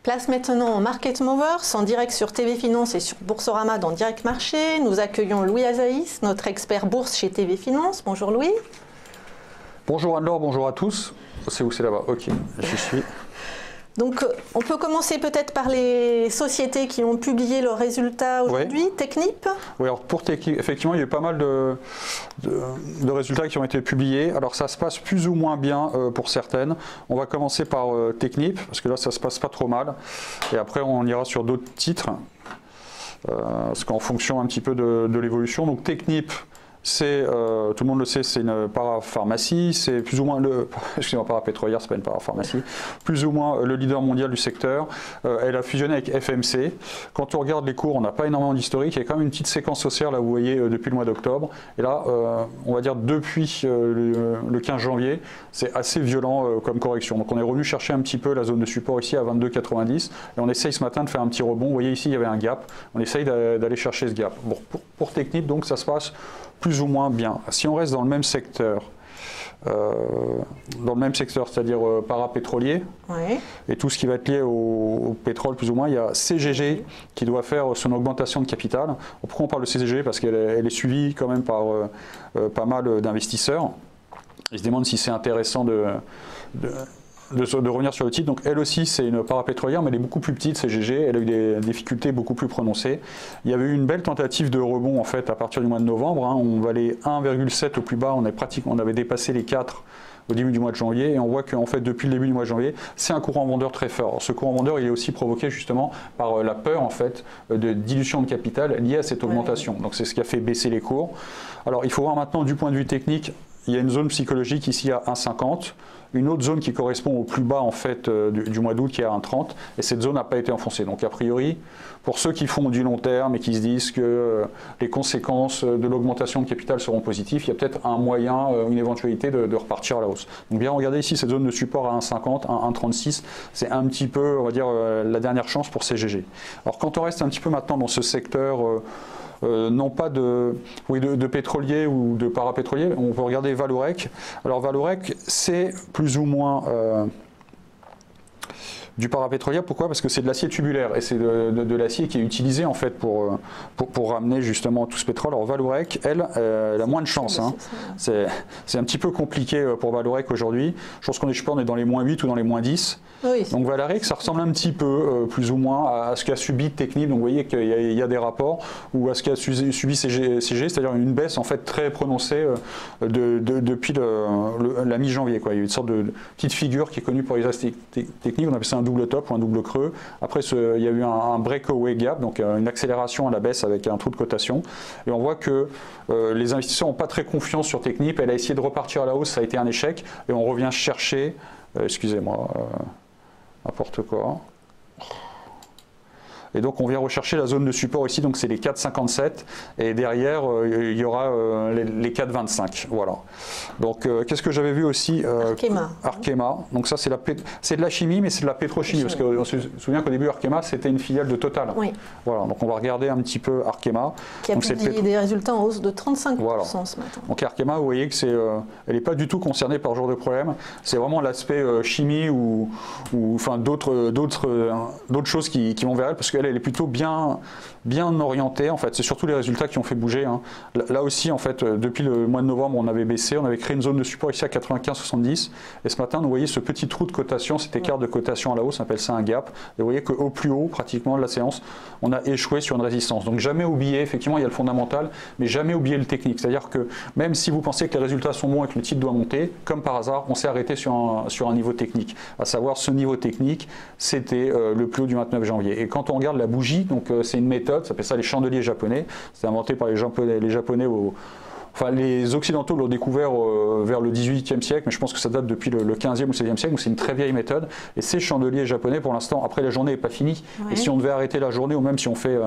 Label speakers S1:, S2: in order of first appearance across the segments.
S1: Place maintenant au Market Movers, en direct sur TV Finance et sur Boursorama dans Direct Marché. Nous accueillons Louis Azaïs, notre expert bourse chez TV Finance. Bonjour Louis.
S2: Bonjour Anne-Laure, bonjour à tous. C'est où? C'est là-bas. Ok, j'y suis.
S1: Donc, on peut commencer peut-être par les sociétés qui ont publié leurs résultats aujourd'hui. Oui. Technip.
S2: Oui, alors pour Technip, effectivement, il y a eu pas mal de résultats qui ont été publiés. Alors, ça se passe plus ou moins bien pour certaines. On va commencer par Technip, parce que là, ça se passe pas trop mal. Et après, on ira sur d'autres titres, parce qu'en fonction un petit peu de l'évolution. Donc, Technip, c'est, tout le monde le sait, c'est une parapharmacie, c'est plus ou moins excusez-moi, parapétrolière, c'est pas une parapharmacie, plus ou moins le leader mondial du secteur. Elle a fusionné avec FMC. Quand on regarde les cours, on n'a pas énormément d'historique, il y a quand même une petite séquence haussière, là vous voyez, depuis le mois d'octobre. Et là, on va dire depuis le 15 janvier, c'est assez violent comme correction. Donc on est revenu chercher un petit peu la zone de support ici à 22,90 et on essaye ce matin de faire un petit rebond. Vous voyez ici, il y avait un gap, on essaye d'aller chercher ce gap. Bon, pour Technip, donc ça se passe plus ou moins bien. Si on reste dans le même secteur, c'est-à-dire parapétrolier, oui, et tout ce qui va être lié au pétrole, plus ou moins, il y a CGG qui doit faire son augmentation de capital. Pourquoi on parle de CGG? Parce qu'elle est suivie quand même par pas mal d'investisseurs. Ils se demandent si c'est intéressant de revenir sur le titre. Donc elle aussi c'est une parapétrolière, mais elle est beaucoup plus petite, CGG, elle a eu des difficultés beaucoup plus prononcées. Il y avait eu une belle tentative de rebond en fait à partir du mois de novembre, hein. On valait 1,7 au plus bas, on avait dépassé les 4 au début du mois de janvier, et on voit qu'en fait depuis le début du mois de janvier, c'est un courant vendeur très fort. Alors, ce courant vendeur il est aussi provoqué justement par la peur en fait de dilution de capital liée à cette augmentation. Donc c'est ce qui a fait baisser les cours. Alors il faut voir maintenant du point de vue technique, il y a une zone psychologique ici à 1,50, une autre zone qui correspond au plus bas en fait du mois d'août qui est à 1,30, et cette zone n'a pas été enfoncée. Donc a priori, pour ceux qui font du long terme et qui se disent que les conséquences de l'augmentation de capital seront positives, il y a peut-être un moyen, une éventualité de repartir à la hausse. Donc bien regardez ici cette zone de support à 1,50, 1,36, c'est un petit peu, on va dire, la dernière chance pour CGG. Alors quand on reste un petit peu maintenant dans ce secteur, non pas de pétrolier ou de parapétrolier, on peut regarder Vallourec. Alors Vallourec, c'est plus ou moins du parapétrolier. Pourquoi? Parce que c'est de l'acier tubulaire et c'est de l'acier qui est utilisé en fait pour ramener justement tout ce pétrole. Alors Vallourec, elle a moins de chance, hein. C'est un petit peu compliqué pour Vallourec aujourd'hui. Je pense qu'on est dans les moins 8 ou dans les moins 10. Oui. Donc Vallourec, ça ressemble un petit peu, plus ou moins, à ce qu'a subi Technip. Donc vous voyez qu'il y a des rapports, ou à ce qu'a subi CG, c'est-à-dire une baisse en fait très prononcée depuis la mi-janvier. Il y a une sorte de petite figure qui est connue pour les techniques, on appelle ça un double top ou un double creux. Après, il y a eu un breakaway gap, donc une accélération à la baisse avec un trou de cotation. Et on voit que les investisseurs n'ont pas très confiance sur Technip. Elle a essayé de repartir à la hausse, ça a été un échec. Et on revient chercher, excusez-moi, n'importe quoi. Et donc on vient rechercher la zone de support ici, donc c'est les 4,57 et derrière il y aura les 4,25. Voilà. Donc qu'est-ce que j'avais vu aussi Arkema. Donc ça c'est de la chimie, mais c'est de la pétrochimie, parce qu'on se souvient qu'au début Arkema c'était une filiale de Total. Oui. Voilà. Donc on va regarder un petit peu Arkema.
S1: Qui a publié des résultats en hausse de 35% voilà. Ce matin.
S2: Donc Arkema, vous voyez que elle n'est pas du tout concernée par ce genre de problème. C'est vraiment l'aspect chimie ou enfin d'autres choses qui vont vers elle, parce que elle est plutôt bien orientée en fait. C'est surtout les résultats qui ont fait bouger, hein. Là aussi en fait depuis le mois de novembre on avait baissé, on avait créé une zone de support ici à 95,70 et ce matin vous voyez ce petit trou de cotation, cet écart de cotation à la hausse, on appelle ça un gap, et vous voyez qu'au plus haut pratiquement de la séance on a échoué sur une résistance. Donc jamais oublier, effectivement il y a le fondamental, mais jamais oublier le technique, c'est-à-dire que même si vous pensez que les résultats sont bons et que le titre doit monter, comme par hasard on s'est arrêté sur un niveau technique, à savoir ce niveau technique c'était le plus haut du 29 janvier. Et quand on regarde la bougie, donc c'est une méthode, ça s'appelle ça les chandeliers japonais, c'est inventé par les japonais enfin, les Occidentaux l'ont découvert vers le 18e siècle, mais je pense que ça date depuis le 15e ou 16e siècle, donc c'est une très vieille méthode. Et ces chandeliers japonais, pour l'instant, après la journée n'est pas finie, ouais. Et si on devait arrêter la journée, ou même si on fait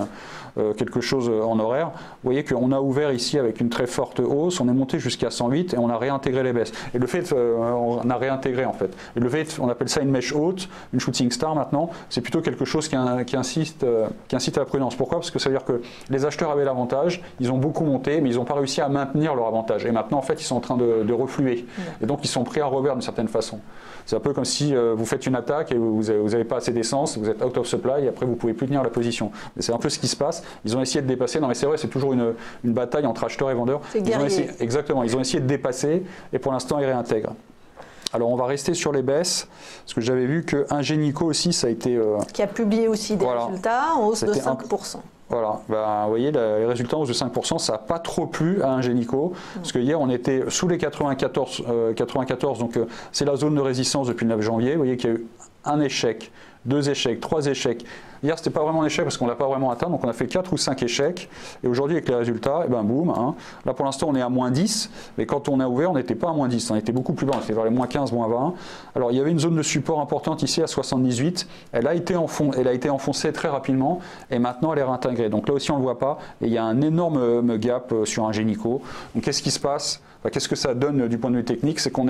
S2: quelque chose en horaire, vous voyez qu'on a ouvert ici avec une très forte hausse, on est monté jusqu'à 108 et on a réintégré les baisses. Et le fait, on a réintégré en fait. Et le fait, on appelle ça une mèche haute, une shooting star maintenant, c'est plutôt quelque chose qui incite à la prudence. Pourquoi? Parce que ça veut dire que les acheteurs avaient l'avantage, ils ont beaucoup monté, mais ils n'ont pas réussi à maintenir maintenir leur avantage. Et maintenant, en fait, ils sont en train de refluer. Et donc, ils sont pris à revers d'une certaine façon. C'est un peu comme si vous faites une attaque et vous n'avez pas assez d'essence, vous êtes out of supply et après vous ne pouvez plus tenir la position. C'est un peu ce qui se passe. Ils ont essayé de dépasser. Non mais c'est vrai, c'est toujours une bataille entre acheteurs et vendeurs. Exactement, ils ont essayé de dépasser et pour l'instant ils réintègrent. Alors on va rester sur les baisses, parce que j'avais vu que Ingenico aussi, ça a été...
S1: qui a publié aussi des résultats en hausse de 5%.
S2: Voilà, vous voyez, les résultats en hausse de 5%, ça n'a pas trop plu à Ingenico, parce que hier on était sous les 94, donc c'est la zone de résistance depuis le 9 janvier. Vous voyez qu'il y a eu un échec, 2 échecs, 3 échecs. Hier, ce n'était pas vraiment un échec parce qu'on ne l'a pas vraiment atteint, donc on a fait 4 ou 5 échecs. Et aujourd'hui, avec les résultats, et ben boum. Hein. Là, pour l'instant, on est à moins 10, mais quand on a ouvert, on n'était pas à moins 10, on était beaucoup plus bas, on était vers les moins 15, moins 20. Alors, il y avait une zone de support importante ici à 78. Elle a été enfoncée très rapidement et maintenant, elle est réintégrée. Donc là aussi, on ne le voit pas. Et il y a un énorme gap sur Ingenico. Donc, qu'est-ce qui se passe ? Qu'est-ce que ça donne du point de vue technique? C'est qu'on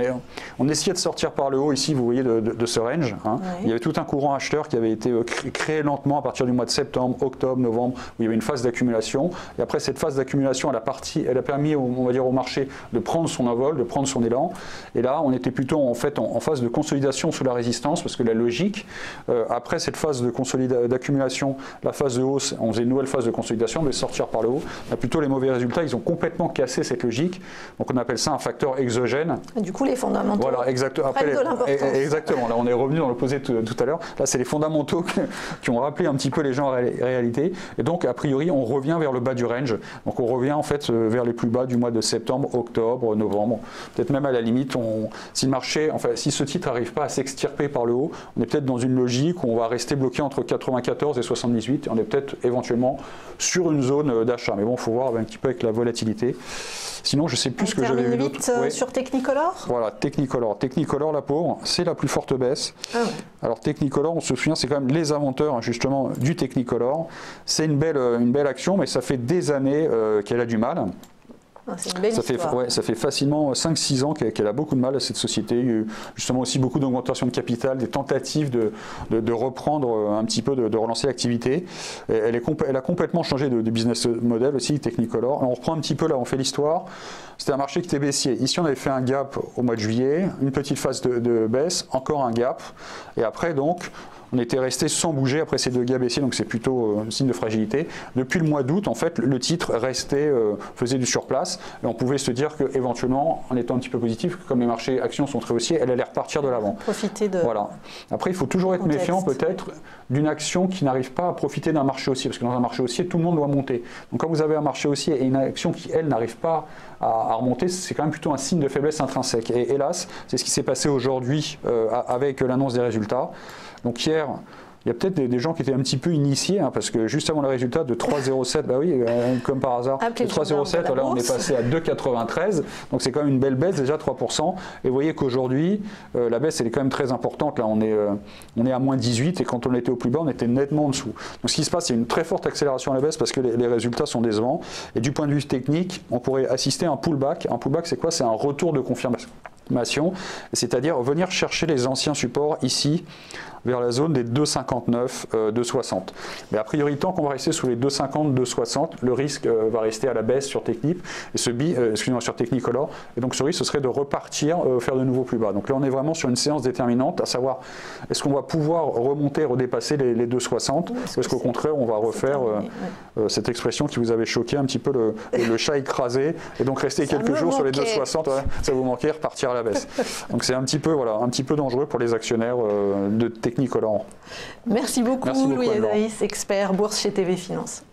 S2: essayait de sortir par le haut ici, vous voyez, de ce range. Hein. Oui. Il y avait tout un courant acheteur qui avait été créé lentement à partir du mois de septembre, octobre, novembre, où il y avait une phase d'accumulation. Et après cette phase d'accumulation, elle a permis, on va dire, au marché de prendre son envol, de prendre son élan. Et là, on était plutôt en fait en phase de consolidation sous la résistance, parce que la logique, après cette phase d'accumulation, la phase de hausse, on faisait une nouvelle phase de consolidation, de sortir par le haut. Là, plutôt les mauvais résultats, ils ont complètement cassé cette logique. Donc on appelle ça un facteur exogène.
S1: Et du coup, les fondamentaux prennent de l'importance.
S2: Exactement, là on est revenu dans l'opposé tout à l'heure. Là, c'est les fondamentaux qui ont rappelé un petit peu les gens en réalité. Et donc, a priori, on revient vers le bas du range. Donc on revient en fait vers les plus bas du mois de septembre, octobre, novembre. Peut-être même à la limite, si le marché, enfin, si ce titre n'arrive pas à s'extirper par le haut, on est peut-être dans une logique où on va rester bloqué entre 94 et 78. Et on est peut-être éventuellement sur une zone d'achat. Mais bon, il faut voir un petit peu avec la volatilité. Sinon, je ne sais plus ce que j'avais vu d'autre.
S1: Sur Technicolor.
S2: Voilà, Technicolor. Technicolor, la pauvre, c'est la plus forte baisse. Ah ouais. Alors Technicolor, on se souvient, c'est quand même les inventeurs justement du Technicolor. C'est une belle action, mais ça fait des années qu'elle a du mal.
S1: C'est une belle histoire.
S2: Ça fait facilement 5-6 ans qu'elle a beaucoup de mal à cette société. Il y a eu justement aussi beaucoup d'augmentation de capital, des tentatives de reprendre un petit peu, de relancer l'activité. Elle a complètement changé de business model aussi, Technicolor. On reprend un petit peu, là on fait l'histoire. C'était un marché qui était baissier. Ici on avait fait un gap au mois de juillet, une petite phase de baisse, encore un gap. Et après donc, on était resté sans bouger après ces 2 gaps baissiers, donc c'est plutôt signe de fragilité. Depuis le mois d'août, en fait, le titre restait, faisait du surplace, et on pouvait se dire qu'éventuellement, en étant un petit peu positif, comme les marchés actions sont très haussiers, elle allait repartir de l'avant.
S1: Profiter de...
S2: Voilà. Après, il faut toujours être méfiant peut-être d'une action qui n'arrive pas à profiter d'un marché haussier, parce que dans un marché haussier, tout le monde doit monter. Donc quand vous avez un marché haussier et une action qui, elle, n'arrive pas à remonter, c'est quand même plutôt un signe de faiblesse intrinsèque. Et hélas, c'est ce qui s'est passé aujourd'hui avec l'annonce des résultats. Donc hier, il y a peut-être des gens qui étaient un petit peu initiés, hein, parce que juste avant le résultat de 3,07, bah oui, comme par hasard, de 3,07, là on est passé à 2,93, donc c'est quand même une belle baisse, déjà 3%. Et vous voyez qu'aujourd'hui, la baisse elle est quand même très importante, là on est à moins 18, et quand on était au plus bas, on était nettement en dessous. Donc ce qui se passe, c'est une très forte accélération à la baisse, parce que les résultats sont décevants. Et du point de vue technique, on pourrait assister à un pullback. Un pullback, c'est quoi? C'est un retour de confirmation, c'est-à-dire venir chercher les anciens supports ici, vers la zone des 2,59, 2,60. Mais a priori, tant qu'on va rester sous les 2,50, 2,60, le risque va rester à la baisse sur Technip, et sur Technicolor. Et donc ce risque, ce serait de repartir, faire de nouveau plus bas. Donc là, on est vraiment sur une séance déterminante, à savoir, est-ce qu'on va pouvoir remonter, redépasser les 2,60, ou est-ce qu'au contraire, on va refaire cette expression qui vous avait choqué, un petit peu le chat écrasé, et donc rester quelques jours sur les 2,60, ouais, ça vous manquait, repartir à la baisse. Donc c'est un petit peu dangereux pour les actionnaires de Technicolor.
S1: Merci beaucoup Louis Azaïs, expert bourse chez TV Finance.